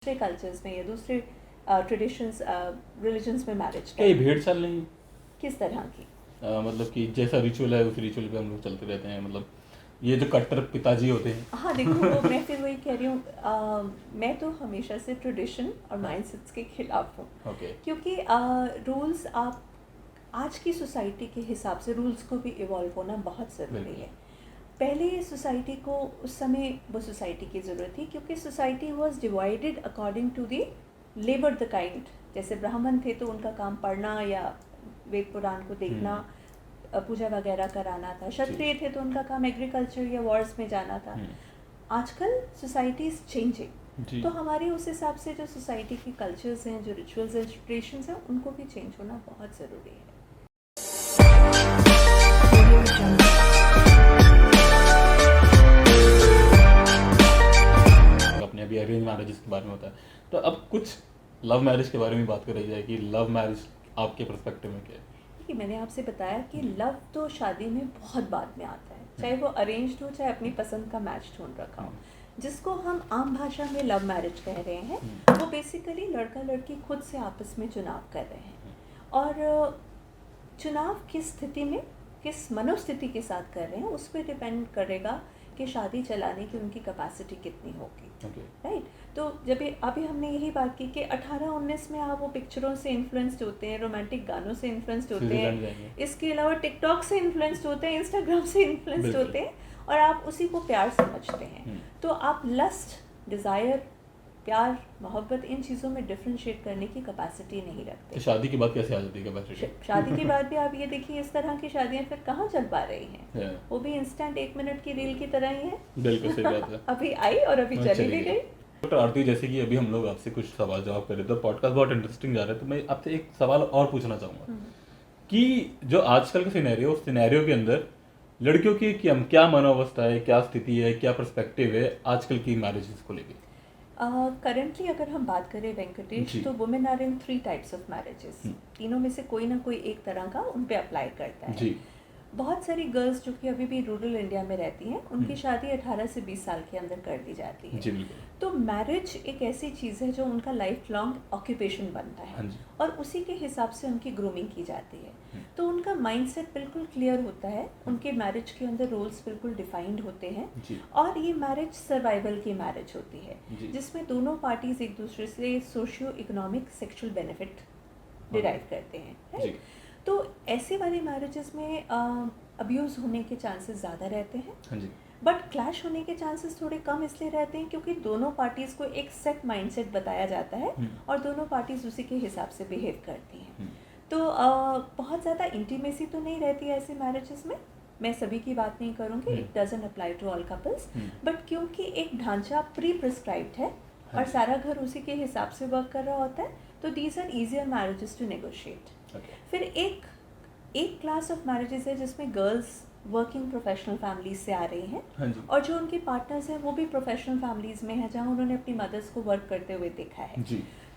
दूसरे कल्चर्स में या दूसरे ट्रेडिशंस रिलीजन्स में मैरिज क्या ये भेड़ चाल नहीं? किस तरह की? मतलब कि जैसा रिचुअल है उस रिचुअल पे हम लोग चलते रहते हैं, मतलब ये जो कट्टर पिताजी होते हैं। हाँ देखो, वो मैं फिर वही कह रही हूँ, मैं तो हमेशा से ट्रेडिशन और माइंडसेट्स के खिलाफ हूँ। ओके। क्योंकि रूल्स आप आज की सोसाइटी के हिसाब से रूल्स को भी इवॉल्व होना बहुत ज़रूरी है। पहले सोसाइटी को उस समय वो सोसाइटी की ज़रूरत थी क्योंकि society was divided according to the labour the kind. जैसे ब्राह्मण थे तो उनका काम पढ़ना या वेद पुराण को देखना, पूजा वगैरह कराना था। क्षत्रिय थे तो उनका काम एग्रीकल्चर या वॉर्स में जाना था। आजकल सोसाइटी इज चेंजिंग, तो हमारे उस हिसाब से जो सोसाइटी की कल्चर्स हैं, जो रिचुअल्स एंड ट्रेडिशंस हैं, उनको भी चेंज होना बहुत ज़रूरी है। अपने अभी अरेंज मैरिजेस के बारे में होता है, तो अब कुछ लव मैरिज के बारे में बात करी जाए कि लव मैरिज आपके पर्सपेक्टिव में क्या है? कि मैंने आपसे बताया कि लव तो शादी में बहुत बाद में आता है, चाहे वो अरेंज्ड हो चाहे अपनी पसंद का मैच ढूंढ रखा हो। जिसको हम आम भाषा में लव मैरिज कह रहे हैं, वो बेसिकली लड़का लड़की खुद से आपस में चुनाव कर रहे हैं, और चुनाव किस स्थिति में, किस मनोस्थिति के साथ कर रहे हैं, उस पर डिपेंड करेगा कि शादी चलाने की उनकी कैपेसिटी कितनी होगी। राइट। तो जब अभी हमने यही बात की कि 18-19 में आप वो पिक्चरों से इन्फ्लुएंस्ड होते हैं, रोमांटिक गानों से इन्फ्लुएंस्ड होते हैं, इसके अलावा टिकटॉक से इन्फ्लुएंस्ड होते हैं, इंस्टाग्राम से इन्फ्लुएंस्ड होते हैं, और आप उसी को प्यार समझते हैं। तो आप लस्ट, डिज़ायर, प्यार, मोहब्बत, इन चीज़ों में डिफ्रेंशिएट करने की कैपेसिटी नहीं रखते। तो शादी के बाद कैसे आ जाती है कैपेसिटी? शादी के बाद भी आप ये देखिए, इस तरह की शादियां फिर कहाँ चल पा रही हैं। वो भी इंस्टेंट 1 मिनट की रील की तरह ही है। बिल्कुल सही बात है। अभी आई और अभी चली भी गई। डॉक्टर आरती, जैसे कि अभी हम लोग आपसे कुछ सवाल जवाब कर रहे थे, पॉडकास्ट बहुत इंटरेस्टिंग जा रहा है, तो मैं आपसे एक सवाल और पूछना चाहूँगा कि जो आजकल का सिनेरियो, उस सिनेरियो के अंदर लड़कियों की क्या मनोवस्था है, क्या स्थिति है, क्या पर्सपेक्टिव है आजकल की मैरिजेस को लेकर? करंटली अगर हम बात करें वेंकटेश, तो women are in 3 types of marriages. तीनों में से कोई ना कोई एक तरह का उन पे अप्लाई करता है। जी। बहुत सारी गर्ल्स जो कि अभी भी रूरल इंडिया में रहती हैं, उनकी शादी 18 से 20 साल के अंदर कर दी जाती है। जी बिल्कुल। तो मैरिज एक ऐसी चीज़ है जो उनका लाइफ लॉन्ग ऑक्यूपेशन बनता है, और उसी के हिसाब से उनकी ग्रूमिंग की जाती है। तो उनका माइंडसेट बिल्कुल क्लियर होता है, उनके मैरिज के अंदर रोल्स बिल्कुल डिफाइंड होते हैं, और ये मैरिज सर्वाइवल की मैरिज होती है, जिसमें दोनों पार्टीज एक दूसरे से socio economic sexual benefit derive करते हैं। राइट। तो ऐसे वाली मैरिजेस में अब्यूज़ होने के चांसेस ज़्यादा रहते हैं, बट क्लैश होने के चांसेस थोड़े कम इसलिए रहते हैं क्योंकि दोनों पार्टीज़ को एक सेट माइंडसेट बताया जाता है, और दोनों पार्टीज़ उसी के हिसाब से बिहेव करती हैं। तो बहुत ज़्यादा इंटीमेसी तो नहीं रहती है ऐसे मैरिजेस में। मैं सभी की बात नहीं करूँगी, it doesn't apply to all couples, but क्योंकि एक ढांचा प्री प्रिस्क्राइब्ड है और सारा घर उसी के हिसाब से वर्क कर रहा होता है, तो these are easier marriages to negotiate. फिर एक क्लास ऑफ मैरिजेस है जिसमें गर्ल्स वर्किंग प्रोफेशनल फैमिलीज से आ रही हैं, और जो उनके पार्टनर्स हैं वो भी प्रोफेशनल फैमिलीज में हैं, जहाँ उन्होंने अपनी मदर्स को वर्क करते हुए देखा है।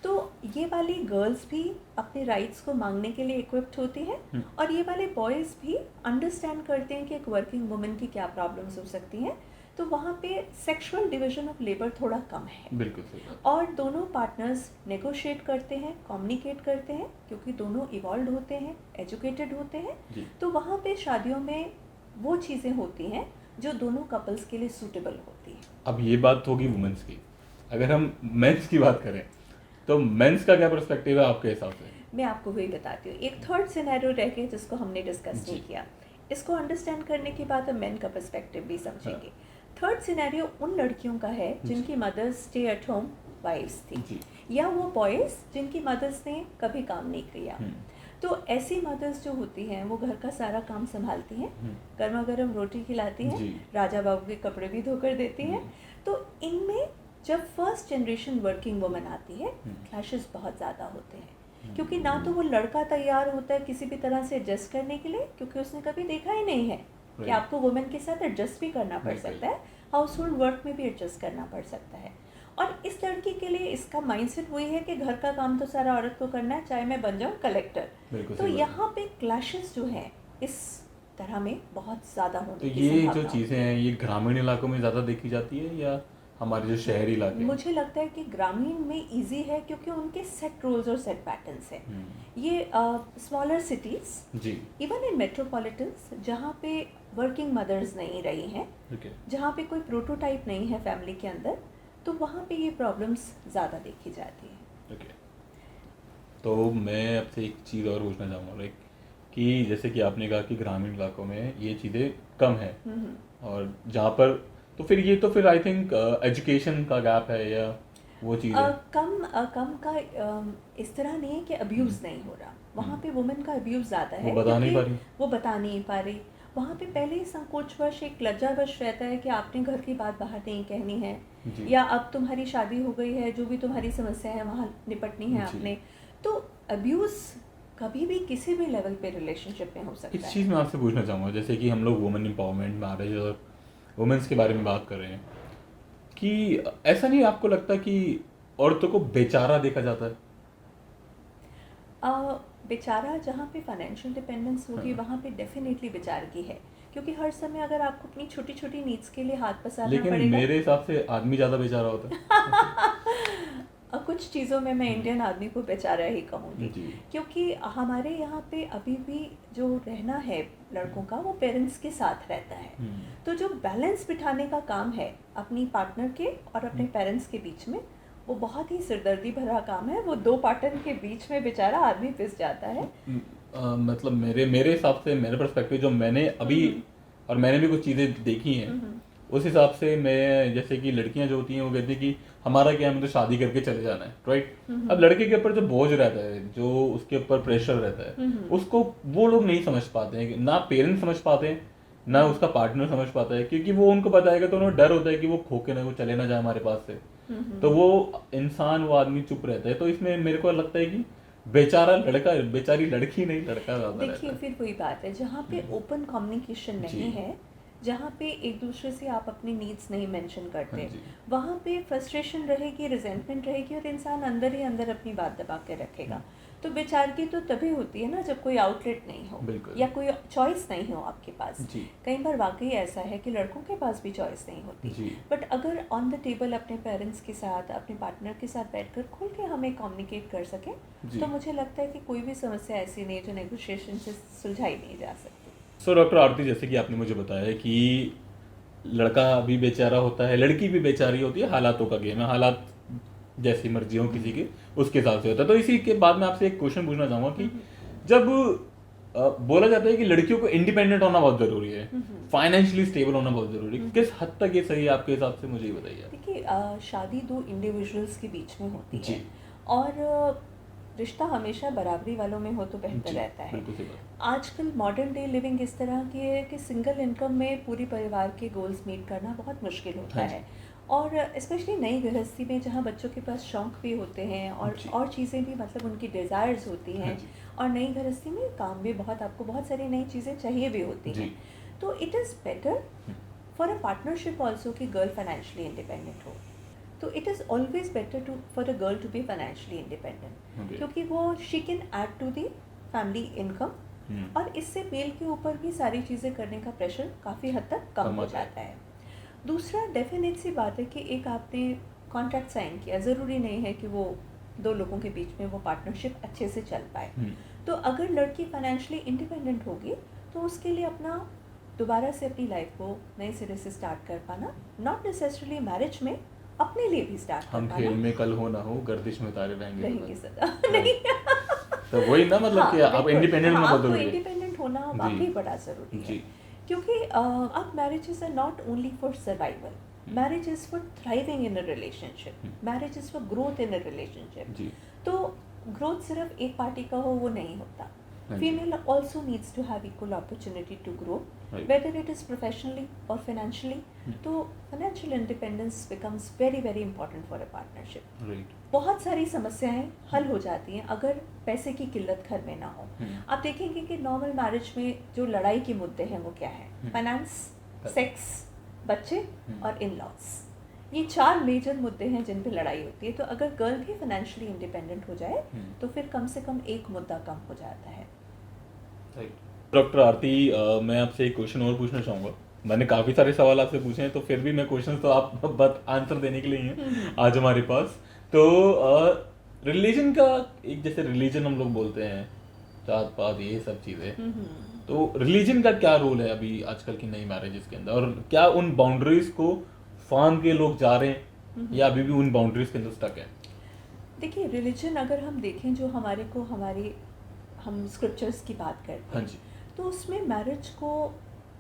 तो ये वाली गर्ल्स भी अपने राइट्स को मांगने के लिए इक्विप्ड होती हैं, और ये वाले बॉयज़ भी अंडरस्टैंड करते हैं कि एक वर्किंग वुमेन की क्या प्रॉब्लम्स हो सकती हैं। तो वहाँ पे सेक्सुअल डिवीजन ऑफ लेबर थोड़ा कम है। बिल्कुल सही। और दोनों पार्टनर्स नेगोशिएट करते हैं, कम्युनिकेट करते हैं, क्योंकि दोनों इवॉल्व होते हैं, एजुकेटेड होते हैं। तो वहाँ पे शादियों में वो चीज़ें होती हैं जो दोनों कपल्स के लिए सूटेबल होती हैं। अब ये बात होगी वुमेन्स की, अगर हम मेंस की बात करें तो मेंस का क्या पर्सपेक्टिव है आपके हिसाब से? मैं आपको वही बताती हूँ। एक थर्ड सिनेरियो रह गया जिसको हमने डिस्कस नहीं किया। इसको अंडरस्टैंड करने के बाद हम मेन का पर्सपेक्टिव भी समझेंगे। थर्ड सिनेरियो उन लड़कियों का है जिनकी mothers stay at home wifes थी, या वो बॉयज़ जिनकी मदर्स ने कभी काम नहीं किया। तो ऐसी मदर्स जो होती हैं वो घर का सारा काम संभालती हैं, गर्मा गर्म रोटी खिलाती हैं, राजा बाबू के कपड़े भी धोकर देती हैं। तो इनमें जब फर्स्ट जनरेशन वर्किंग वुमन आती है, क्लैशेस बहुत ज़्यादा होते हैं, क्योंकि ना तो वो लड़का तैयार होता है किसी भी तरह से एडजस्ट करने के लिए, क्योंकि उसने कभी देखा ही नहीं है कि आपको वुमेन के साथ एडजस्ट भी करना पड़ सकता है, हाउस होल्ड वर्क में भी एडजस्ट करना पड़ सकता है। और इस लड़की के लिए इसका माइंडसेट वही है कि घर का काम तो सारा औरत को करना है, चाहे मैं बन जाऊँ कलेक्टर। तो यहाँ पे क्लैशेस जो हैं इस तरह में बहुत ज़्यादा होने की संभावना। तो ये जो चीज़ें हैं ये ग्रामीण इलाकों में ज़्यादा देखी जाती है या हमारे जो शहरी इलाके हैं? मुझे लगता है कि ग्रामीण में इजी है क्योंकि उनके सेट रूल्स और सेट पैटर्न्स हैं। ये स्मॉलर सिटीज़, जी, इवन इन मेट्रोपॉलिटन्स, जहाँ पे वर्किंग मदर्स नहीं रही हैं, ओके, जहाँ पे कोई प्रोटोटाइप नहीं है फैमिली के अंदर, तो वहाँ पे ये प्रॉब्लम्स ज़्यादा देखी जाती हैं। ओके। तो मैं आपसे एक चीज़ और पूछना चाहूँगा, लाइक कि जैसे कि आपने कहा कि ग्रामीण इलाकों में ये चीज़ें कम हैं, और जहाँ पर तो फिर आई थिंक एजुकेशन का गैप है या वो चीज़ है? कम का इस तरह नहीं है कि अब्यूज़ नहीं हो रहा, वहाँ पे वुमेन का अब्यूज़ ज़्यादा है वो बता नहीं क्योंकि पा रही। वो बता नहीं पा रही। वहाँ पे पहले ही संकोचवश, एक लज्जावश रहता है कि आपने घर की बात बाहर नहीं कहनी है, जी, या अब तुम्हारी शादी हो गई है, जो भी तुम्हारी समस्या है वहाँ निपटनी है जी। आपने। तो अब्यूज़ कभी भी किसी भी लेवल पे रिलेशनशिप में हो सकता इस है। चीज़ में आपसे पूछना चाहूँगा, जैसे कि हम लोग वुमेन एम्पावरमेंट, मैरिज और वुमेन्स के बारे में बात कर रहे हैं, कि ऐसा नहीं आपको लगता कि औरतों को बेचारा देखा जाता है? बेचारा जहाँ पे फाइनेंशियल डिपेंडेंस होगी हाँ। वहाँ पे डेफिनेटली बेचारगी है, क्योंकि हर समय अगर आपको अपनी छोटी छोटी नीड्स के लिए हाथ पसारना लेकिन पड़ेगा। मेरे हिसाब से आदमी ज़्यादा बेचारा होता है। कुछ चीज़ों में मैं इंडियन आदमी को बेचारा ही कहूँगी, जी, क्योंकि हमारे यहाँ पे अभी भी जो रहना है लड़कों का, वो पेरेंट्स के साथ रहता है। तो जो बैलेंस बिठाने का काम है अपनी पार्टनर के और अपने पेरेंट्स के बीच में, वो बहुत ही सिरदर्दी भरा काम है। वो दो पार्टनर के बीच में बेचारा आदमी पिस जाता है। मतलब मेरे हिसाब से, मेरे पर्सपेक्टिव जो मैंने अभी, और मैंने भी कुछ चीज़ें देखी हैं, उस हिसाब से मैं, जैसे कि लड़कियां जो होती हैं वो कहती हैं कि हमारा क्या है, मतलब शादी करके चले जाना है, राइट? अब लड़के के ऊपर जो बोझ रहता है, जो उसके ऊपर प्रेशर रहता है, उसको वो लोग नहीं समझ पाते हैं, ना पेरेंट्स समझ पाते हैं, ना उसका पार्टनर समझ पाता है, क्योंकि वो उनको बताएगा तो उन्हें डर होता है कि वो खो के ना, वो चले ना जाए हमारे पास से। तो वो इंसान, वो आदमी चुप रहता है। तो इसमें मेरे को लगता है कि बेचारा लड़का, बेचारी लड़की नहीं, लड़का ज्यादा रहता देखिए, है। फिर वही बात है, जहाँ पे ओपन कम्युनिकेशन जी। नहीं है, जहाँ पे एक दूसरे से आप अपनी नीड्स नहीं मेंशन करते, हाँ जी। वहाँ पे फ्रस्ट्रेशन रहेगी, रिजेंटमेंट रहेगी, और इंसान अंदर ही अंदर अपनी बात दबा के रखेगा। तो बेचारगी तो तभी होती है ना जब कोई आउटलेट नहीं हो, बिल्कुल। या कोई चॉइस नहीं हो आपके पास। जी। कई बार वाकई ऐसा है कि लड़कों के पास भी चॉइस नहीं होती, जी। बट अगर ऑन द टेबल अपने पेरेंट्स के साथ, अपने पार्टनर के साथ बैठकर खुल के हमें कम्युनिकेट कर सकें, जी। तो मुझे लगता है कि कोई भी समस्या ऐसी नहीं है जो नेगोशिएशन से सुलझाई नहीं जा सकती। सो डॉक्टर आरती, जैसे कि आपने मुझे बताया कि लड़का भी बेचारा होता है, लड़की भी बेचारी होती है, हालातों का गेम है, हालात जैसी मर्जी हो किसी की, उसके हिसाब से होता है। तो इसी के बाद में आपसे एक क्वेश्चन पूछना चाहूँगा कि जब बोला जाता है कि लड़कियों को इंडिपेंडेंट होना बहुत ज़रूरी है, फाइनेंशियली स्टेबल होना बहुत ज़रूरी है, किस हद तक ये सही है आपके हिसाब से, मुझे ये बताइए। देखिए, शादी दो इंडिविजुअल्स के बीच में होती जी। है, और रिश्ता हमेशा बराबरी वालों में हो तो बेहतर जी, रहता है। बिल्कुल सही बात। आजकल मॉडर्न डे लिविंग इस तरह की है कि सिंगल इनकम में पूरी परिवार के गोल्स मीट करना बहुत मुश्किल होता हाँ जी। है, और स्पेशली नई गृहस्थी में, जहाँ बच्चों के पास शौक भी होते हैं जी। और चीज़ें भी, मतलब उनकी डिज़ायर्स होती हाँ हैं, जी। और नई गृहस्थी में काम भी बहुत, आपको बहुत सारी नई चीज़ें चाहिए भी होती जी। हैं। तो it is better for a partnership also कि गर्ल फाइनेंशियली इंडिपेंडेंट हो। तो it is always better to for a girl to be financially independent, Okay. क्योंकि वो she can add to the family income, और इससे मेल के ऊपर भी सारी चीज़ें करने का प्रेशर काफ़ी हद तक कम कम हो होता है। जाता है। दूसरा, डेफिनेट सी बात है कि एक आपने कॉन्ट्रैक्ट साइन किया, ज़रूरी नहीं है कि वो दो लोगों के बीच में वो पार्टनरशिप अच्छे से चल पाए। तो अगर लड़की फाइनेंशियली इंडिपेंडेंट होगी, तो उसके लिए अपना दोबारा से अपनी लाइफ को नए सिरे से स्टार्ट कर पाना, नॉट नेसेसरली मैरिज में, अपने लिए भी स्टार्ट कर हम पाना। खेल में कल हो ना हो, गर्दिश में तारे रहेंगे सदा। सदा। नहीं, तो वही ना, मतलब कि आप बिल्कुल। इंडिपेंडेंट होना बहुत आपको जरूरी है। इंडिपेंडेंट होना जी। वाकई बड़ा ज़रूरी है, जी। क्योंकि अब marriages are not only for survival, marriage is for thriving in a relationship, marriage is for growth in a relationship. जी। तो ग्रोथ सिर्फ एक पार्टी का हो वो नहीं होता, हाँ जी। Female also needs to have equal opportunity to grow, Right. Whether it is professionally और फाइनेंशियली। तो financial independence becomes very very important for a partnership. Right. बहुत सारी समस्याएं हल हो जाती हैं अगर पैसे की किल्लत घर में ना हो। आप देखेंगे कि नॉर्मल मैरिज में जो लड़ाई के मुद्दे हैं वो क्या है? फाइनेंस, सेक्स, बच्चे और इन लॉज। ये 4 मेजर मुद्दे हैं जिन पे लड़ाई होती है। तो अगर गर्ल भी फाइनेंशियली इंडिपेंडेंट हो जाए तो फिर कम से कम एक मुद्दा कम हो जाता है। राइट। डॉक्टर आरती, मैं आपसे एक क्वेश्चन और पूछना चाहूँगा मैंने काफ़ी सारे सवाल आपसे पूछे हैं, तो फिर भी मैं क्वेश्चन तो आप बस आंसर देने के लिए ही हैं आज हमारे पास। तो रिलीजन का एक, जैसे रिलीजन हम लोग बोलते हैं, जात पात ये सब चीज़ें, तो रिलीजन का क्या रोल है अभी आजकल की नई मैरिजेस के अंदर, और क्या उन बाउंड्रीज को फांद के लोग जा रहे हैं या अभी भी उन बाउंड्रीज के अंदर स्टक है? देखिए, रिलीजन अगर हम देखें जो हम स्क्रिप्चर्स की बात करते हैं, हाँ जी, तो उसमें मैरिज को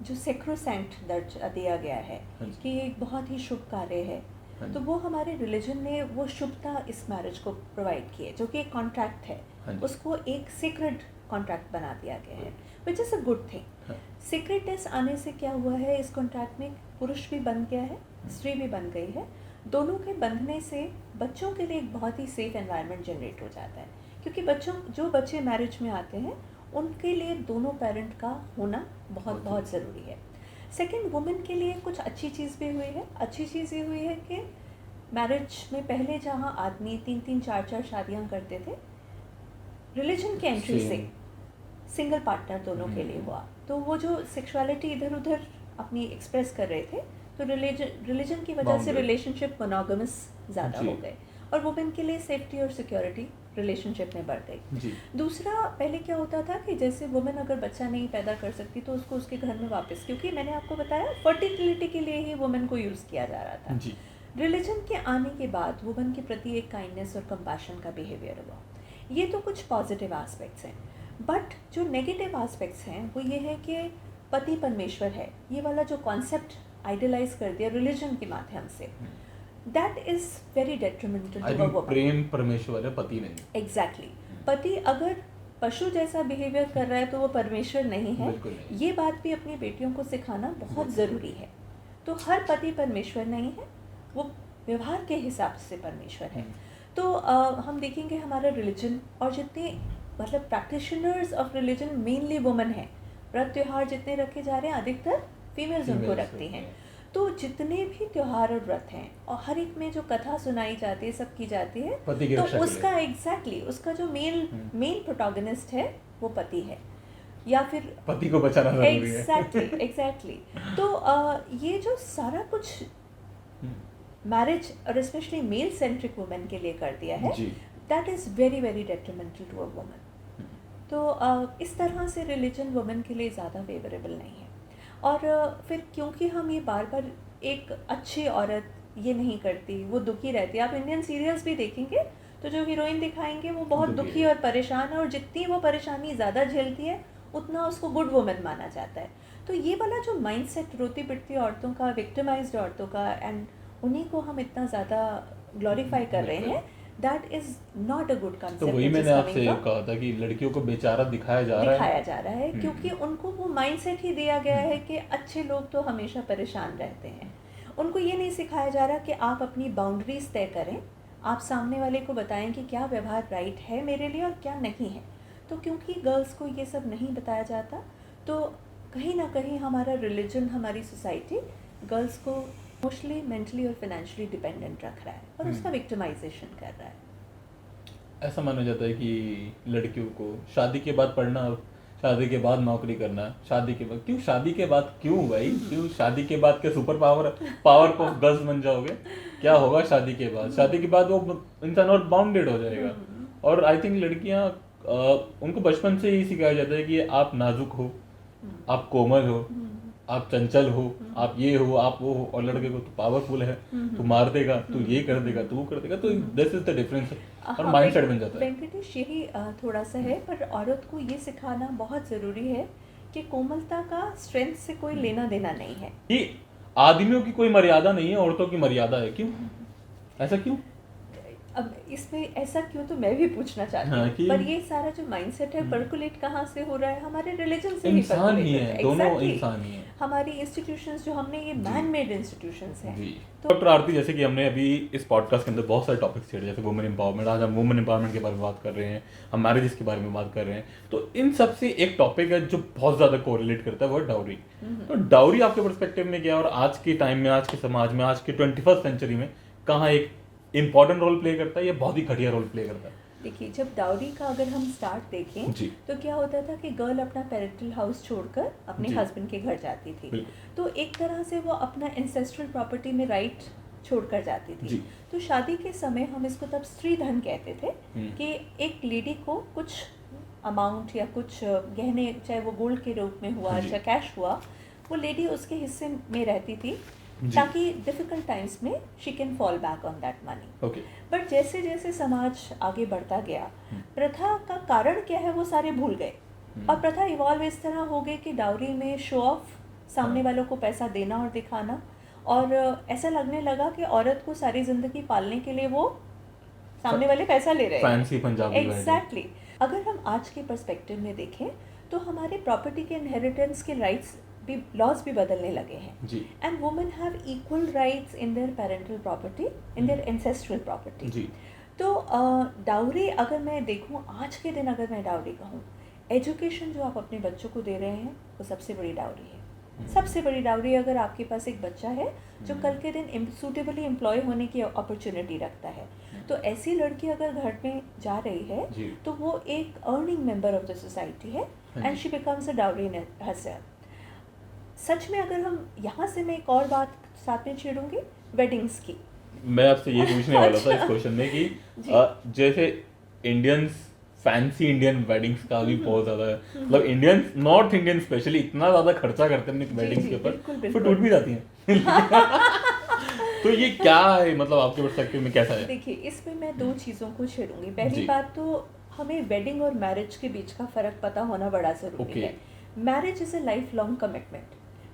जो सेक्रोसैंक्ट दर्जा दिया गया है हाँ जी, कि एक बहुत ही शुभ कार्य है, हाँ तो जी, वो हमारे रिलीजन ने वो शुभता इस मैरिज को प्रोवाइड की है, जो कि एक कॉन्ट्रैक्ट है, हाँ जी, उसको एक सीक्रेट कॉन्ट्रैक्ट बना दिया गया है, which is a good thing. हाँ, सीक्रेटनेस आने से क्या हुआ है, इस कॉन्ट्रैक्ट में पुरुष भी बन गया है, स्त्री भी बन गई है। दोनों के बंधने से बच्चों के लिए एक बहुत ही सेफ एनवायरनमेंट जनरेट हो जाता है, क्योंकि जो बच्चे मैरिज में आते हैं उनके लिए दोनों पेरेंट का होना बहुत बहुत ज़रूरी है। सेकंड, वुमेन के लिए कुछ अच्छी चीज़ भी हुई है। अच्छी चीज़ ये हुई है कि मैरिज में पहले जहाँ आदमी 3-3 4-4 शादियाँ करते थे, रिलीजन के एंट्री से सिंगल पार्टनर दोनों के लिए हुआ, तो वो जो सेक्सुअलिटी इधर उधर अपनी एक्सप्रेस कर रहे थे, तो रिलीजन की वजह से रिलेशनशिप मोनोगमस ज़्यादा हो गए, और वुमेन के लिए सेफ्टी और सिक्योरिटी रिलेशनशिप में बढ़ गई। दूसरा, पहले क्या होता था कि जैसे वुमेन अगर बच्चा नहीं पैदा कर सकती तो उसको उसके घर में वापस, क्योंकि मैंने आपको बताया फर्टिलिटी के लिए ही वुमेन को यूज़ किया जा रहा था। रिलीजन के आने के बाद वुमेन के प्रति एक काइंडनेस और कंपैशन का बिहेवियर हुआ। ये तो कुछ पॉजिटिव एस्पेक्ट्स हैं, बट जो नेगेटिव एस्पेक्ट्स हैं वो ये है कि पति परमेश्वर है, ये वाला जो कॉन्सेप्ट आइडियलाइज कर दिया रिलीजन के माध्यम से, that is very detrimental to a woman. प्रेम परमेश्वर है, पति नहीं। एग्जैक्टली। पति अगर पशु जैसा बिहेवियर कर रहा है तो वो परमेश्वर नहीं है। ये बात भी अपनी बेटियों को सिखाना बहुत ज़रूरी है। तो हर पति परमेश्वर नहीं है, वो व्यवहार के हिसाब से परमेश्वर है। तो हम देखेंगे हमारा रिलीजन और जितने मतलब practitioners of religion mainly women है, व्रत त्यौहार जितने रखे जा रहे हैं अधिकतर फीमेल्स उनको रखती हैं। तो जितने भी त्योहार और व्रत हैं और हर एक में जो कथा सुनाई जाती है, सब की जाती है, तो उसका एग्जैक्टली उसका जो मेन प्रोटोगनिस्ट है वो पति है, या फिर पति को बचाना जरूरी है। एग्जैक्टली। तो ये जो सारा कुछ मैरिज और स्पेशली मेल सेंट्रिक वुमेन के लिए कर दिया है, that is very very detrimental to a woman. तो इस तरह से रिलीजन वुमेन के लिए ज़्यादा फेवरेबल नहीं है। और फिर क्योंकि हम ये बार बार एक अच्छी औरत ये नहीं करती, वो दुखी रहती है। आप इंडियन सीरियल्स भी देखेंगे तो जो हीरोइन दिखाएंगे वो बहुत दुखी और परेशान है, और जितनी वो परेशानी ज़्यादा झेलती है उतना उसको गुड वुमेन माना जाता है। तो ये वाला जो माइंडसेट रोती पिटती औरतों का, विक्टिमाइज्ड औरतों का, एंड उन्हीं को हम इतना ज़्यादा ग्लोरीफाई कर रहे हैं, that is not a good concept. तो वही मैंने आपसे कहा था कि लड़कियों को बेचारा दिखाया जा रहा है क्योंकि उनको वो माइंडसेट ही दिया गया है कि अच्छे लोग तो हमेशा परेशान रहते हैं। उनको ये नहीं सिखाया जा रहा कि आप अपनी बाउंड्रीज तय करें, आप सामने वाले को बताएं कि क्या व्यवहार राइट है मेरे लिए और क्या नहीं है। तो क्योंकि गर्ल्स को ये सब नहीं बताया जाता, तो कहीं ना कहीं हमारा रिलीजन, हमारी सोसाइटी गर्ल्स को इमोशनली, मेंटली और फाइनेंशियली डिपेंडेंट रख रहा है और उसका विक्टिमाइजेशन कर रहा है। ऐसा माना जाता है कि लड़कियों को शादी के बाद पढ़ना, शादी के बाद नौकरी करना, शादी के बाद क्यों, शादी के बाद क्यों भाई, क्यों शादी के बाद के सुपर पावर ऑफ गर्ल्स बन जाओगे? क्या होगा शादी के बाद? शादी के बाद वो इंसान और बाउंडेड हो जाएगा। और आई थिंक लड़कियां, उनको बचपन से ही सिखाया जाता है कि आप नाजुक हो, आप कोमल हो, आप चंचल हो, आप ये हो, आप वो हो, और लड़के को तो पावरफुल है, तू मार देगा, तू ये कर देगा, तू कर देगा। तो दिस इज द डिफरेंस, और माइंडसेट बन जाता है। वेंकटेश, यही थोड़ा सा है, पर औरत को ये सिखाना बहुत ज़रूरी है कि कोमलता का स्ट्रेंथ से कोई लेना देना नहीं है। ये आदमियों की कोई मर्यादा नहीं है, औरतों की मर्यादा है। क्यों ऐसा, क्यों? अब इसमें ऐसा क्यों, तो मैं भी पूछना चाहती हूँ, पर ये सारा जो माइंडसेट है पर्कुलेट कहाँ से हो रहा है? हमारे रिलीजन से ही पर्कुलेट है। दोनों इंसान ही हैं। हमारी इंस्टीट्यूशंस जो हमने, ये मैन मेड इंस्टीट्यूशंस हैं। तो डॉक्टर आरती, जैसे कि हमने अभी इस पॉडकास्ट के अंदर बहुत सारे टॉपिक्स छेड़े, जैसे वुमेन एम्पावरमेंट, आज हम वुमेन एम्पावरमेंट के बारे में बात कर रहे हैं, हम मैरिजेस के बारे में बात कर रहे हैं, तो इन सब से एक टॉपिक है जो बहुत ज़्यादा कोरिलेट करता है, वो डाउरी। तो डाउरी आपके पर्सपेक्टिव में क्या, और आज के टाइम में, आज के समाज में, आज के 21st सेंचुरी में कहाँ एक इंपॉर्टेंट रोल प्ले करता है या बहुत ही घटिया रोल प्ले करता है? देखिए, जब डाउरी का अगर हम स्टार्ट देखें जी। तो क्या होता था कि गर्ल अपना पेरेंटल हाउस छोड़कर अपने जी। हस्बैंड के घर जाती थी, बिल्कुल। तो एक तरह से वो अपना एंसेस्ट्रल प्रॉपर्टी में राइट छोड़कर जाती थी। जी। तो शादी के समय हम इसको तब स्त्री धन कहते थे कि एक लेडी को कुछ अमाउंट या कुछ गहने, चाहे वो गोल्ड के रूप में हुआ, हाँ जी। चाहे कैश हुआ, वो लेडी उसके हिस्से में रहती थी जी। ताकि डिफिकल्ट टाइम्स में she can fall back on that money. Okay. But जैसे जैसे समाज आगे बढ़ता गया, प्रथा का कारण क्या है वो सारे भूल गए, और प्रथा इवॉल्व इस तरह हो गई कि डाउरी में शो ऑफ, सामने वालों को पैसा देना और दिखाना, और ऐसा लगने लगा कि औरत को सारी जिंदगी पालने के लिए वो सामने वाले पैसा ले रहे हैं। Fancy Punjabi exactly. अगर हम आज के पर्सपेक्टिव में देखें तो हमारे प्रॉपर्टी के इनहेरिटेंस के राइट्स भी, लॉज भी बदलने लगे हैं। जी। And women have equal rights in their parental property, in their ancestral property. जी। तो डाउरी अगर मैं देखूं, आज के दिन अगर मैं डाउरी कहूं, एजुकेशन जो आप अपने बच्चों को दे रहे हैं वो सबसे बड़ी डाउरी है। सबसे बड़ी डाउरी अगर आपके पास एक बच्चा है जो कल के दिन सूटेबली एम्प्लॉय होने की अपॉर्चुनिटी रखता है, तो ऐसी लड़की अगर घर में जा रही है तो वो एक earning member of the society है and she becomes a dowry in herself. सच में अगर हम यहाँ से, मैं एक और बात साथ में छेड़ूंगी, वेडिंग्स की। मैं आपसे ये पूछने वाला था इस क्वेश्चन में कि जैसे इंडियंस फैंसी इंडियन वेडिंग्स का भी बहुत ज्यादा है, मतलब इंडियंस, नॉर्थ इंडियन स्पेशली इतना ज्यादा खर्चा करते हैं अपनी वेडिंग्स के ऊपर, फिर टूट भी जाती हैं। तो ये क्या है, मतलब आपके पर्सपेक्टिव में कैसा है? देखिए, इसमें मैं दो चीज़ों को छेड़ूंगी। पहली बात तो हमें वेडिंग और मैरिज के बीच का फ़र्क पता होना बड़ा ज़रूरी है। Marriage is a life long commitment,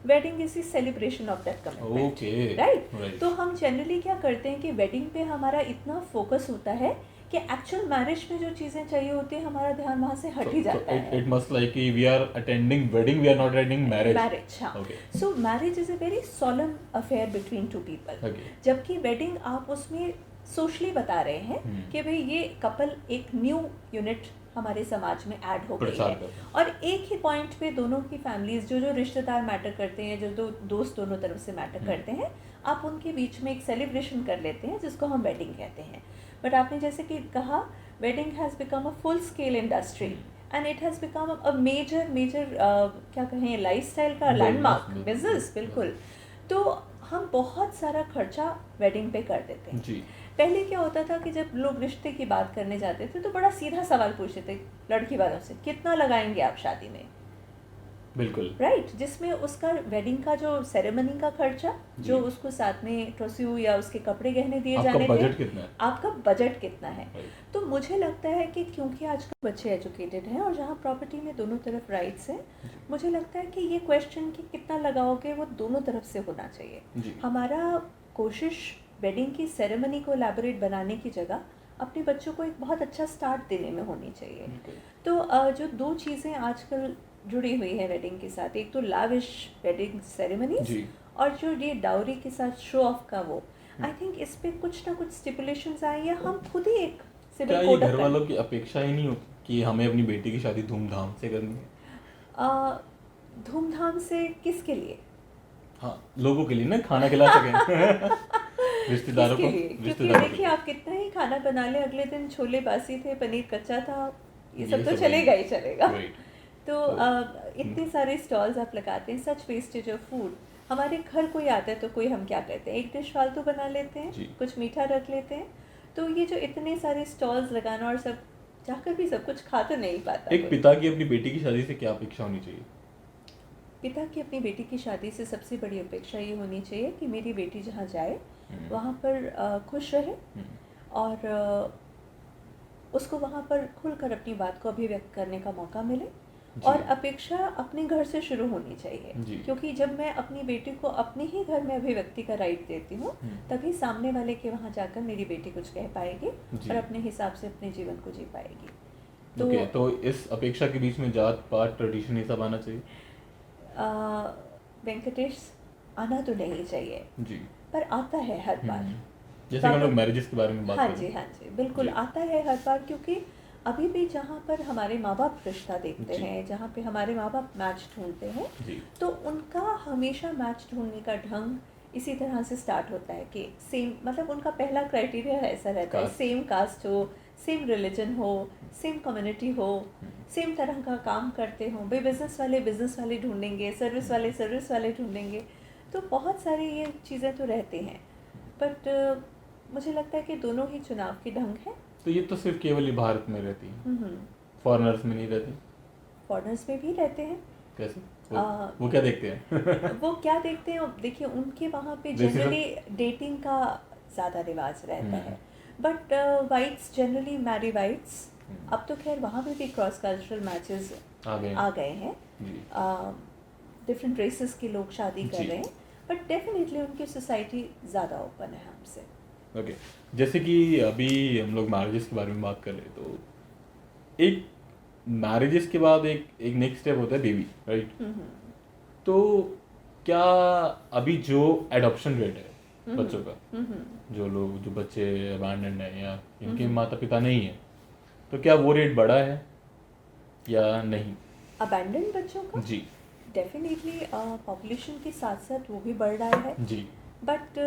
wedding is the celebration of that commitment, right? तो हम जनरली क्या करते हैं कि वेडिंग पे हमारा इतना फोकस होता है कि एक्चुअल मैरिज में जो चीजें चाहिए होती है हमारा ध्यान वहां से हट ही जाता है। इट मस्ट लाइक कि we are attending wedding, we are not attending marriage. हाँ। So marriage is a very solemn affair between two people, जबकि वेडिंग आप उसमें सोशली बता रहे हैं कि भाई ये कपल एक न्यू यूनिट हमारे समाज में ऐड हो गई है, और एक ही पॉइंट पे दोनों की फैमिलीज, जो रिश्तेदार मैटर करते हैं, जो दोस्त दोनों तरफ से मैटर करते हैं, आप उनके बीच में एक सेलिब्रेशन कर लेते हैं जिसको हम वेडिंग कहते हैं। बट आपने जैसे कि कहा, wedding has become a full scale industry and it has become a major क्या कहें, लाइफस्टाइल का लैंडमार्क बिजनेस। बिल्कुल। तो हम बहुत सारा खर्चा वेडिंग पे कर देते हैं जी। पहले क्या होता था कि जब लोग रिश्ते की बात करने जाते थे तो बड़ा सीधा सवाल पूछते थे लड़की वालों से, कितना लगाएंगे आप शादी में? बिल्कुल, राइट। जिसमें उसका वेडिंग का जो सेरेमनी का खर्चा, जो उसको साथ में ट्रोस्यू या उसके कपड़े गहने दिए जाने थे, आपका बजट कितना है। तो मुझे लगता है कि क्योंकि आजकल बच्चे एजुकेटेड हैं और जहाँ प्रॉपर्टी में दोनों तरफ राइट्स हैं, मुझे लगता है कि ये क्वेश्चन कि कितना लगाओगे वो दोनों तरफ से होना चाहिए। हमारा कोशिश वेडिंग की सेरेमनी को एलैबोरेट बनाने की जगह अपने बच्चों को एक बहुत अच्छा स्टार्ट देने में होनी चाहिए। तो जो दो चीज़ें आजकल जुड़ी हुई है वेडिंग के साथ, एक तो लाविश वेडिंग सेरेमनीज और जो ये डाउरी के साथ शो ऑफ का, वो आई थिंक इस पे कुछ ना कुछ स्टिपुलेशंस आए या हम खुद ही एक सिविल कोड। घर वालों की अपेक्षा ही नहीं होती कि हमें अपनी बेटी की शादी धूमधाम से करनी है? धूमधाम से किसके लिए? हाँ, लोगों के लिए ना, खाना खिला सकें रिश्तेदारों को। क्योंकि देखिए, आप कितना ही खाना बना ले, अगले दिन छोले बासी थे, पनीर कच्चा था, ये सब तो चलेगा ही चलेगा। तो इतने सारे स्टॉल्स आप लगाते हैं, सच वेस्टेज ऑफ फूड। हमारे घर कोई आता है तो कोई, हम क्या करते हैं, एक डिश फालतू बना लेते हैं, कुछ मीठा रख लेते हैं। तो ये जो इतने सारे स्टॉल्स लगाना और सब जाकर भी सब कुछ खा तो नहीं पाता। एक पिता की अपनी बेटी की शादी से क्या अपेक्षा होनी चाहिए? पिता की अपनी बेटी की शादी से सबसे बड़ी अपेक्षा ये होनी चाहिए कि मेरी बेटी जहाँ जाए वहाँ पर खुश रहे और उसको वहाँ पर खुलकर अपनी बात को अभिव्यक्त करने का मौका मिले। और अपेक्षा अपने घर से शुरू होनी चाहिए, क्योंकि जब मैं अपनी बेटी को अपने ही घर में अभिव्यक्ति का राइट देती हूँ, तभी सामने वाले के वहाँ जाकर मेरी बेटी कुछ कह पाएगी और अपने हिसाब से अपने जीवन को जी पाएगी। तो इस अपेक्षा के बीच में जात पात ट्रेडिशन ये सब आना चाहिए? वेंकटेश, आना तो नहीं चाहिए जी, पर आता है हर बार। जैसे हम लोग मैरिजेस के बारे में बात हाँ जी, बिल्कुल आता है हर बार, क्योंकि अभी भी जहाँ पर हमारे माँ बाप रिश्ता देखते हैं, जहाँ पे हमारे माँ बाप मैच ढूंढते हैं, तो उनका हमेशा मैच ढूंढने का ढंग इसी तरह से स्टार्ट होता है कि सेम, मतलब उनका पहला क्राइटेरिया ऐसा रहता है, सेम कास्ट हो, सेम रिलीजन हो, सेम कम्युनिटी हो, सेम तरह का काम करते हों, भाई बिज़नेस वाले ढूंढेंगे, सर्विस वाले ढूंढेंगे, तो बहुत सारी ये चीज़ें तो रहते हैं। बट मुझे लगता है कि दोनों ही चुनाव के ढंग हैं। तो ये तो सिर्फ केवल ही भारत में रहती है, फॉरेनर्स में नहीं रहती? फॉरेनर्स में भी रहते हैं। कैसे? वो क्या देखते हैं? वो क्या देखते हैं, देखिए उनके वहाँ पे जनरली डेटिंग का ज़्यादा रिवाज रहता है, but whites generally marry whites. अब तो खैर वहाँ पे भी क्रॉस कल्चरल मैचेस आ गए हैं, डिफरेंट रेसेस के लोग शादी कर रहे हैं, बट डेफिनेटली उनकी सोसाइटी ज़्यादा ओपन है हमसे। ओके, जैसे कि अभी हम लोग मैरिजेस के बारे में बात कर रहे हैं, तो एक मैरिजेस के बाद एक नेक्स्ट स्टेप होता है बेबी, राइट? तो क्या अभी जो एडॉप्शन रेट है बच्चों का, जो बच्चे अबैंडन्ड हैं या इनके माता पिता नहीं है, तो क्या वो रेट बढ़ा है या नहीं? अबैंडन्ड बच्चों का जी डेफिनेटली पॉपुलेशन के साथ साथ वो भी बढ़ रहा है जी, बट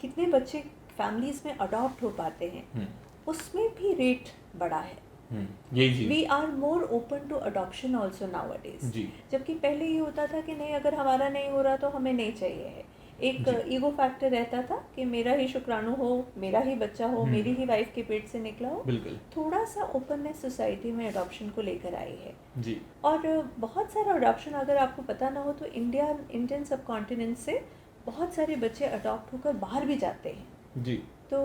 कितने बच्चे फैमिलीज में अडॉप्ट हो पाते हैं उसमें भी रेट बढ़ा है। यही चीज, we are more open to adoption also nowadays, जबकि पहले ये होता था कि नहीं, अगर हमारा नहीं हो रहा तो हमें नहीं चाहिए है। एक ईगो फैक्टर रहता था कि मेरा ही शुक्राणु हो, मेरा ही बच्चा हो, मेरी ही वाइफ के पेट से निकला हो। बिल्कुल। थोड़ा सा ओपननेस सोसाइटी में अडॉप्शन को लेकर आई है जी। और बहुत सारा अडॉप्शन, अगर आपको पता ना हो तो इंडियन सब कॉन्टिनेंट से बहुत सारे बच्चे अडॉप्ट होकर बाहर भी जाते हैं जी। तो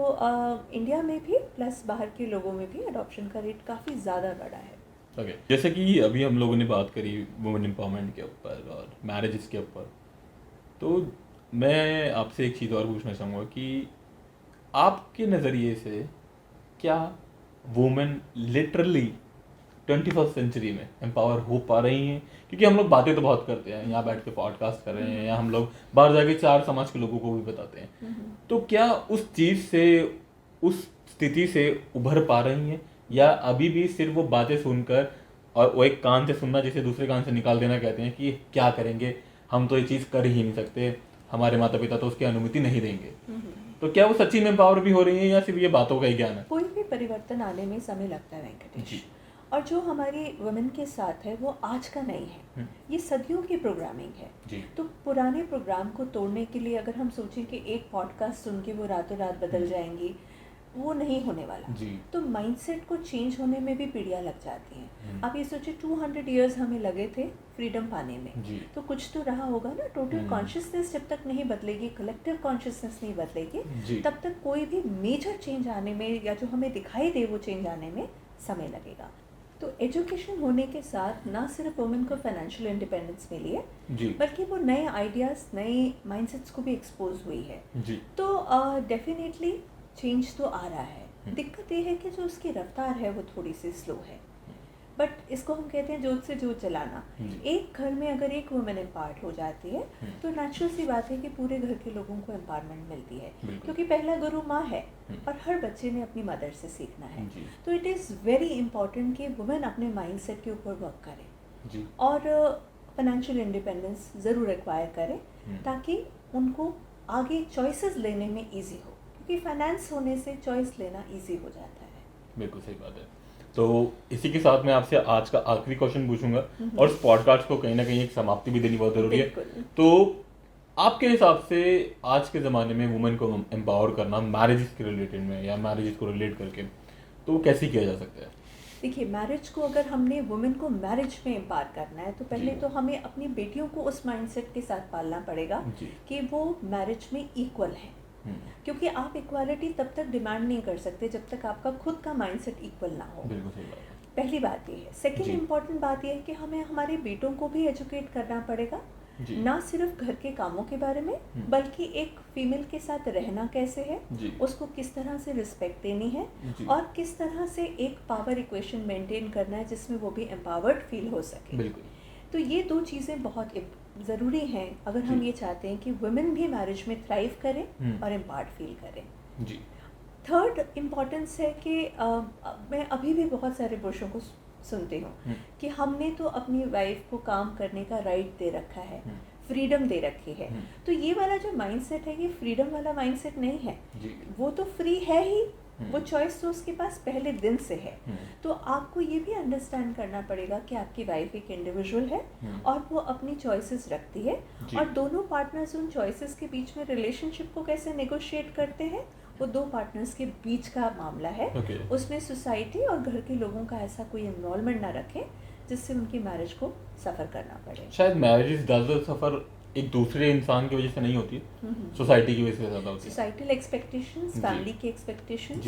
इंडिया में भी प्लस बाहर के लोगों में भी अडॉप्शन का रेट काफ़ी ज़्यादा बढ़ा है। ओके, जैसे कि अभी हम लोगों ने बात करी वुमेन एम्पावरमेंट के ऊपर और मैरिजेस के ऊपर, तो मैं आपसे एक चीज़ और पूछना चाहूँगा कि आपके नज़रिए से क्या वुमेन लिटरली 21st सेंचुरी में एम्पावर हो पा रही हैं? क्योंकि हम लोग बातें तो बहुत करते हैं, यहाँ बैठ के पॉडकास्ट कर रहे हैं या हम लोग बाहर जाके 4 समाज के लोगों को भी बताते हैं, तो क्या उस चीज़ से, उस स्थिति से उभर पा रही हैं या अभी भी सिर्फ वो बातें सुनकर, और वो एक कान से सुनना जिसे दूसरे कान से निकाल देना कहते हैं कि क्या करेंगे, हम तो ये चीज़ कर ही नहीं सकते, हमारे माता पिता तो उसकी अनुमति नहीं देंगे, तो क्या वो सच्ची में एम्पावर भी हो रही है या सिर्फ ये बातों का ही ज्ञान है? कोई भी परिवर्तन आने में समय लगता है वेंकटेश, और जो हमारी वुमेन के साथ है वो आज का नहीं है, ये सदियों की प्रोग्रामिंग है जी। तो पुराने प्रोग्राम को तोड़ने के लिए अगर हम सोचें कि एक पॉडकास्ट सुन के वो रातों रात बदल जाएंगी, वो नहीं होने वाला जी। तो माइंडसेट को चेंज होने में भी पीढ़ियाँ लग जाती हैं। आप ये सोचिए 200 इयर्स हमें लगे थे फ्रीडम पाने में जी। तो कुछ तो रहा होगा ना। टोटल कॉन्शियसनेस जब तक नहीं बदलेगी, कलेक्टिव कॉन्शियसनेस नहीं बदलेगी, तब तक कोई भी मेजर चेंज आने में या जो हमें दिखाई दे वो चेंज आने में समय लगेगा। तो एजुकेशन होने के साथ ना सिर्फ वुमेन को फाइनेंशियल इंडिपेंडेंस मिली है बल्कि वो नए आइडियाज़, नए माइंडसेट्स को भी एक्सपोज हुई है जी। तो डेफिनेटली चेंज तो आ रहा है। दिक्कत ये है कि जो उसकी रफ्तार है वो थोड़ी सी स्लो है, बट इसको हम कहते हैं जोत से जोत चलाना। एक घर में अगर एक वुमेन एम्पावर्ड हो जाती है तो नेचुरल सी बात है कि पूरे घर के लोगों को एम्पावरमेंट मिलती है, क्योंकि पहला गुरु माँ है और हर बच्चे ने अपनी मदर से सीखना है। तो इट इज़ वेरी इंपॉर्टेंट कि वुमेन अपने माइंडसेट के ऊपर वर्क करे और फाइनेंशियल इंडिपेंडेंस ज़रूर एक्वायर करे ताकि उनको आगे चॉइसेस लेने में ईजी हो, क्योंकि फाइनेंस होने से चॉइस लेना ईजी हो जाता है। बिल्कुल सही बात है। तो इसी के साथ मैं आपसे आज का आखिरी क्वेश्चन पूछूंगा और इस पॉडकास्ट को कहीं ना कहीं एक समाप्ति भी देनी बहुत जरूरी है। तो आपके हिसाब से आज के ज़माने में वुमेन को एम्पावर करना मैरिजेस के रिलेटेड में या मैरिजेस को रिलेट करके तो कैसे किया जा सकता है? देखिए, मैरिज को अगर हमने वुमेन को मैरिज में एम्पावर करना है तो पहले तो हमें अपनी बेटियों को उस माइंडसेट के साथ पालना पड़ेगा कि वो मैरिज में इक्वल है, क्योंकि आप इक्वालिटी तब तक डिमांड नहीं कर सकते जब तक आपका खुद का माइंडसेट इक्वल ना हो। पहली बात ये है। सेकंड इम्पॉर्टेंट बात ये है कि हमें हमारे बेटों को भी एजुकेट करना पड़ेगा, ना सिर्फ घर के कामों के बारे में बल्कि एक फीमेल के साथ रहना कैसे है, उसको किस तरह से रिस्पेक्ट देनी है और किस तरह से एक पावर इक्वेशन मेंटेन करना है जिसमें वो भी एम्पावर्ड फील हो सके। तो ये दो चीज़ें बहुत ज़रूरी हैं अगर हम ये चाहते हैं कि वुमेन भी मैरिज में थ्राइव करें और एम्पावर्ड फील करें जी। थर्ड इम्पॉर्टेंस है कि मैं अभी भी बहुत सारे पुरुषों को सुनती हूँ कि हमने तो अपनी वाइफ को काम करने का राइट दे रखा है, फ्रीडम दे रखी है। तो ये वाला जो माइंडसेट है ये फ्रीडम वाला माइंडसेट नहीं है, वो तो फ्री है ही, वो चॉइस तो उसके पास पहले दिन से है। तो आपको ये भी अंडरस्टैंड करना पड़ेगा कि आपकी वाइफ एक इंडिविजुअल है और वो अपनी चॉइसेस रखती है, और दोनों पार्टनर्स उन चॉइसेस के बीच में रिलेशनशिप को कैसे नेगोशिएट करते हैं वो दो पार्टनर्स के बीच का मामला है। उसमें सोसाइटी और घर के लोगों का ऐसा कोई इन्वॉल्वमेंट ना रखें जिससे उनकी मैरिज को सफ़र करना पड़े। शायद मैरिज ज़्यादा सफ़र एक दूसरे इंसान की वजह से नहीं होती, सोसाइटी की वजह से ज़्यादा होती है। सोसाइटल एक्सपेक्टेशंस, फैमिली की एक्सपेक्टेशंस,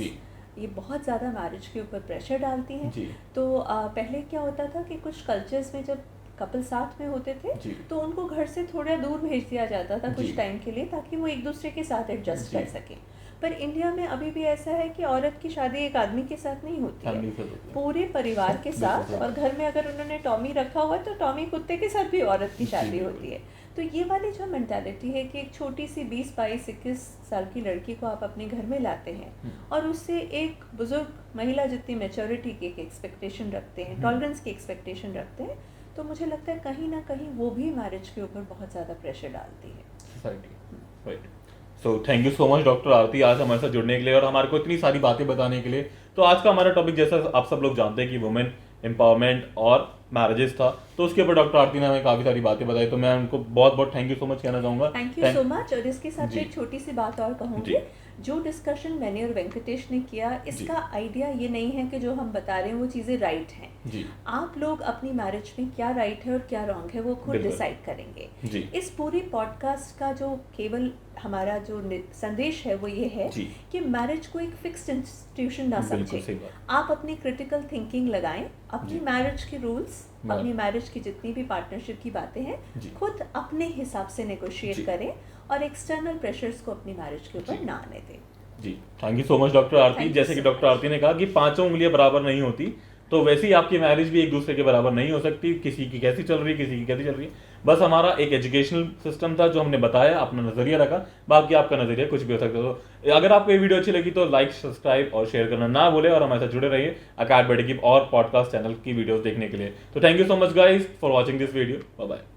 ये बहुत ज़्यादा मैरिज के ऊपर प्रेशर डालती हैं। तो पहले क्या होता था कि कुछ कल्चर्स में जब कपल साथ में होते थे तो उनको घर से थोड़ा दूर भेज दिया जाता था कुछ टाइम के लिए, ताकि वो एक दूसरे के साथ एडजस्ट कर सके। पर इंडिया में अभी भी ऐसा है कि औरत की शादी एक आदमी के साथ नहीं होती है, पूरे परिवार के साथ, और घर में अगर उन्होंने टॉमी रखा हुआ है तो टॉमी कुत्ते के साथ भी औरत की शादी होती है। तो ये वाली जो मेंटालिटी है कि एक छोटी सी 20, 22, 21 साल की लड़की को आप अपने घर में लाते हैं और उससे एक बुजुर्ग महिला जितनी मैच्योरिटी की एक एक्सपेक्टेशन रखते हैं, टॉलरेंस की एक्सपेक्टेशन रखते हैं, तो मुझे लगता है कहीं ना कहीं वो भी मैरिज के ऊपर बहुत ज़्यादा प्रेशर डालती है society. Right. So thank you so much doctor Aarti आज हमारे साथ जुड़ने के लिए और हमारे को इतनी सारी बातें बताने के लिए। तो आज का हमारा टॉपिक जैसा आप सब लोग जानते हैं कि वुमेन एम्पावरमेंट और मैरिजेस था, तो उसके ऊपर डॉक्टर आरती ने हमें काफ़ी सारी बातें बताई, तो मैं उनको बहुत बहुत थैंक यू सो मच कहना चाहूँगा। Thank you so much. और इसके साथ एक छोटी सी बात और कहूँगी, जो डिस्कशन मैंने और वेंकटेश ने किया, इसका आइडिया ये नहीं है कि जो हम बता रहे हैं वो चीज़ें राइट हैं। आप लोग अपनी मैरिज में क्या राइट है और क्या रॉन्ग है वो खुद डिसाइड करेंगे। इस पूरी पॉडकास्ट का जो केवल हमारा जो संदेश है वो ये है कि मैरिज को एक फिक्स्ड इंस्टीट्यूशन ना समझें। आप अपनी क्रिटिकल थिंकिंग लगाएं, अपनी मैरिज के रूल्स, अपनी मैरिज की जितनी भी पार्टनरशिप की बातें हैं खुद अपने हिसाब से नेगोशिएट करें और एक्सटर्नल प्रेशर्स को अपनी मैरिज के ऊपर ना आने दें। जी thank you so much doctor Aarti. जैसे कि डॉक्टर आरती ने कहा कि 5 उंगलियां बराबर नहीं होती, तो वैसे ही आपकी मैरिज भी एक दूसरे के बराबर नहीं हो सकती। किसी की कैसी चल रही है, किसी की कैसी चल रही है। बस हमारा एक एजुकेशनल सिस्टम था जो हमने बताया, अपना नजरिया रखा, बाकी आपका नजरिया कुछ भी हो सकता है। तो अगर आपको ये वीडियो अच्छी लगी तो लाइक, सब्सक्राइब और शेयर करना ना भूले और हमारे साथ जुड़े रहिए अकाडमेटिक और पॉडकास्ट चैनल की वीडियोस देखने के लिए। तो thank you so much guys for watching this video. Bye bye.